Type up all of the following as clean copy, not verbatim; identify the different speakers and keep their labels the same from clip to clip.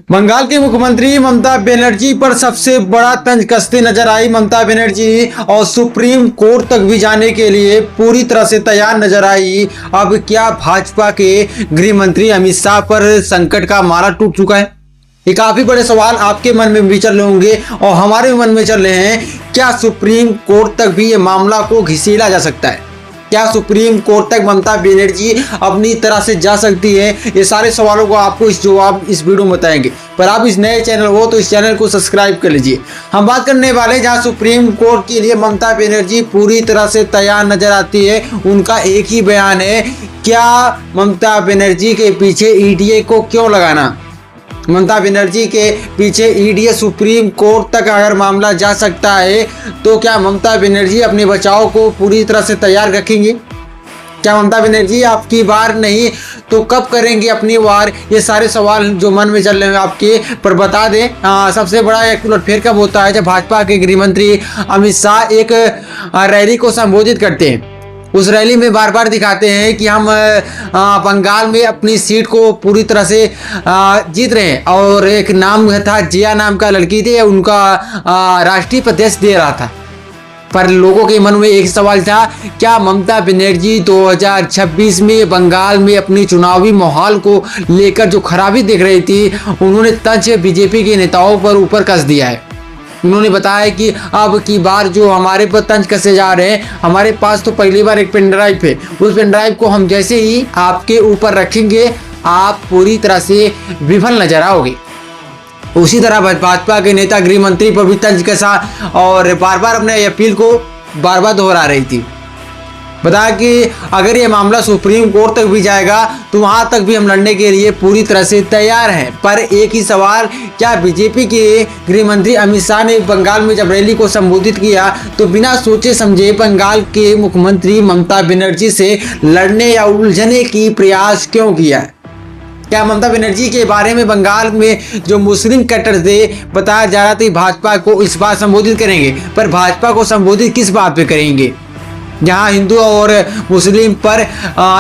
Speaker 1: बंगाल की मुख्यमंत्री ममता बनर्जी पर सबसे बड़ा तंज कसती नजर आई। ममता बनर्जी और सुप्रीम कोर्ट तक भी जाने के लिए पूरी तरह से तैयार नजर आई। अब क्या भाजपा के गृह मंत्री अमित शाह पर संकट का माला टूट चुका है? ये काफी बड़े सवाल आपके मन में भी चल रहे होंगे और हमारे मन में चल रहे हैं। क्या सुप्रीम कोर्ट तक भी ये मामला को घसीटा जा सकता है? क्या सुप्रीम कोर्ट तक ममता बनर्जी अपनी तरह से जा सकती है? ये सारे सवालों को आपको इस जवाब इस वीडियो में बताएंगे। पर आप इस नए चैनल हो तो इस चैनल को सब्सक्राइब कर लीजिए। हम बात करने वाले जहां सुप्रीम कोर्ट के लिए ममता बनर्जी पूरी तरह से तैयार नजर आती है। उनका एक ही बयान है, क्या ममता बनर्जी के पीछे ईडीए को क्यों लगाना? ममता बनर्जी के पीछे ईडी सुप्रीम कोर्ट तक अगर मामला जा सकता है तो क्या ममता बनर्जी अपने बचाव को पूरी तरह से तैयार रखेंगी? क्या ममता बनर्जी आपकी बार नहीं तो कब करेंगे अपनी वार? ये सारे सवाल जो मन में चल रहे हैं आपके, पर बता दें सबसे बड़ा एक उलटफेर कब होता है जब भाजपा के गृह मंत्री अमित शाह एक रैली को संबोधित करते हैं। उस रैली में बार बार दिखाते हैं कि हम बंगाल में अपनी सीट को पूरी तरह से जीत रहे हैं, और एक नाम था जिया नाम का लड़की थी, उनका राष्ट्रीय प्रदेश दे रहा था। पर लोगों के मन में एक सवाल था, क्या ममता बनर्जी 2026 में बंगाल में अपनी चुनावी माहौल को लेकर जो खराबी दिख रही थी, उन्होंने तंज बीजेपी के नेताओं पर ऊपर कस दिया है। उन्होंने बताया कि अब की बार जो हमारे पर तंज कसे जा रहे हैं, हमारे पास तो पहली बार एक पेन ड्राइव है, उस पेन ड्राइव को हम जैसे ही आपके ऊपर रखेंगे आप पूरी तरह से विफल नजर आओगे। उसी तरह भाजपा के नेता गृह मंत्री पर भी तंज कसा और बार बार अपने अपील को बार बार दोहरा रही थी। बताया कि अगर ये मामला सुप्रीम कोर्ट तक भी जाएगा तो वहां तक भी हम लड़ने के लिए पूरी तरह से तैयार हैं। पर एक ही सवाल, क्या बीजेपी के गृह मंत्री अमित शाह ने बंगाल में जब रैली को संबोधित किया तो बिना सोचे समझे बंगाल के मुख्यमंत्री ममता बनर्जी से लड़ने या उलझने की प्रयास क्यों किया? क्या ममता बनर्जी के बारे में बंगाल में जो मुस्लिम कट्टर थे बताया जा रहा था भाजपा को इस बार संबोधित करेंगे, पर भाजपा को संबोधित किस बात पे करेंगे? जहां हिंदू और मुस्लिम पर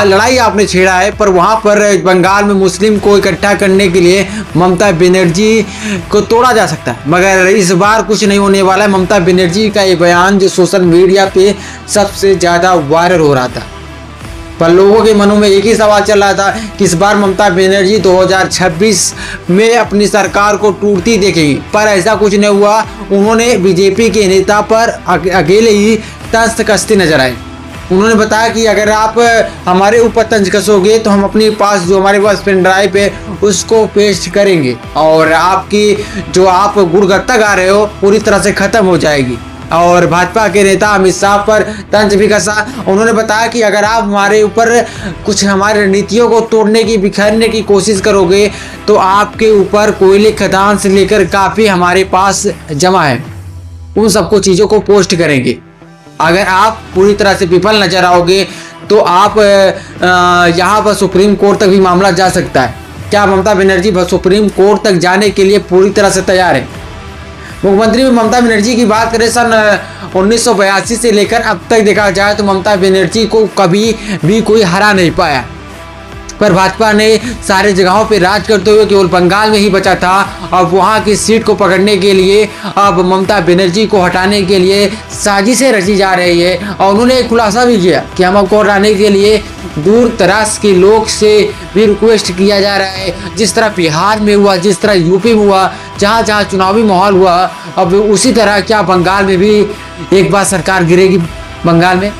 Speaker 1: लड़ाई आपने छेड़ा है, पर वहां पर बंगाल में मुस्लिम को इकट्ठा करने के लिए ममता बनर्जी को तोड़ा जा सकता है, मगर इस बार कुछ नहीं होने वाला है। ममता बनर्जी का ये बयान जो सोशल मीडिया पे सबसे ज़्यादा वायरल हो रहा था, पर लोगों के मनों में एक ही सवाल चल रहा था कि इस बार ममता बनर्जी 2026 में अपनी सरकार को टूटती देखेंगी, पर ऐसा कुछ नहीं हुआ। उन्होंने बीजेपी के नेता पर अकेले ही तंज कसते नजर आए। उन्होंने बताया कि अगर आप हमारे ऊपर तंज कसोगे तो हम अपने पास जो हमारे पास पेन ड्राइव है उसको पेश करेंगे और आपकी जो आप गुणवत्ता गा रहे हो पूरी तरह से खत्म हो जाएगी। और भाजपा के नेता अमित शाह पर तंज भी कसा। उन्होंने बताया कि अगर आप हमारे ऊपर कुछ हमारी रणनीतियों को तोड़ने की बिखरने की कोशिश करोगे तो आपके ऊपर कोयले खदान से लेकर काफ़ी हमारे पास जमा है, उन सबको चीज़ों को पोस्ट करेंगे। अगर आप पूरी तरह से विफल नजर आओगे तो आप यहाँ पर सुप्रीम कोर्ट तक भी मामला जा सकता है। क्या ममता बनर्जी सुप्रीम कोर्ट तक जाने के लिए पूरी तरह से तैयार है? मुख्यमंत्री ममता बनर्जी की बात करें सन 1982 से लेकर अब तक देखा जाए तो ममता बनर्जी को कभी भी कोई हरा नहीं पाया, पर भाजपा ने सारे जगहों पे राज करते हुए केवल बंगाल में ही बचा था। अब वहां की सीट को पकड़ने के लिए अब ममता बनर्जी को हटाने के लिए साजिशें रची जा रही है। और उन्होंने एक खुलासा भी किया कि हम आपको हटाने के लिए दूर दराज के लोग से भी रिक्वेस्ट किया जा रहा है। जिस तरह बिहार में हुआ, जिस तरह यूपी में हुआ, जहाँ जहाँ चुनावी माहौल हुआ, अब उसी तरह क्या बंगाल में भी एक बार सरकार गिरेगी? बंगाल में